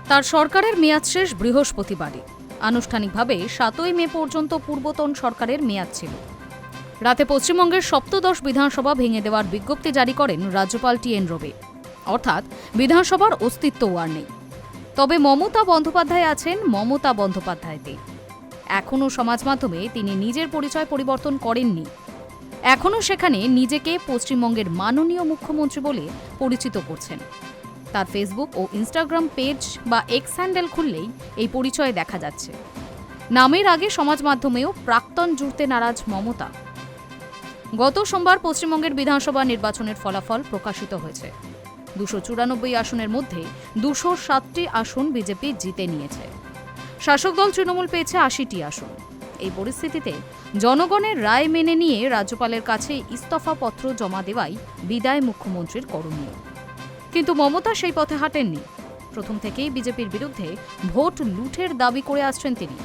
তার সরকারের মেয়াদ শেষ বৃহস্পতিবারই। আনুষ্ঠানিকভাবে 7ই মে পর্যন্ত পূর্বতন সরকারের মেয়াদ ছিল। রাতে পশ্চিমবঙ্গের সপ্তদশ বিধানসভা ভেঙে দেওয়ার বিজ্ঞপ্তি জারি করেন রাজ্যপাল টি.এন. রবি। অর্থাৎ বিধানসভার অস্তিত্বও আর নেই। তবে মমতা বন্দ্যোপাধ্যায় আছেন মমতা বন্দ্যোপাধ্যায়তে। এখনও সমাজ মাধ্যমে তিনি নিজের পরিচয় পরিবর্তন করেননি। এখনও সেখানে নিজেকে পশ্চিমবঙ্গের মাননীয় মুখ্যমন্ত্রী বলে পরিচিত করছেন। তার ফেসবুক ও ইনস্টাগ্রাম পেজ বা এক্স হ্যান্ডেল খুললেই এই পরিচয় দেখা যাচ্ছে। নামের আগে সমাজ মাধ্যমেও প্রাক্তন জুড়তে নারাজ মমতা। গত সোমবার পশ্চিমবঙ্গের বিধানসভা নির্বাচনের ফলাফল প্রকাশিত হয়েছে। 294 আসনের মধ্যে 207টি আসন বিজেপি জিতে নিয়েছে। শাসক দল তৃণমূল পেয়েছে 80টি আসন। এই পরিস্থিতিতে জনগণের রায় মেনে নিয়ে রাজ্যপালের কাছে ইস্তফাপত্র জমা দেওয়াই বিদায় মুখ্যমন্ত্রীর করণীয়। কিন্তু মমতা সেই পথে হাঁটেননি। প্রথম থেকেই বিজেপির বিরুদ্ধে ভোট লুঠের দাবি করে আসছেন তিনি।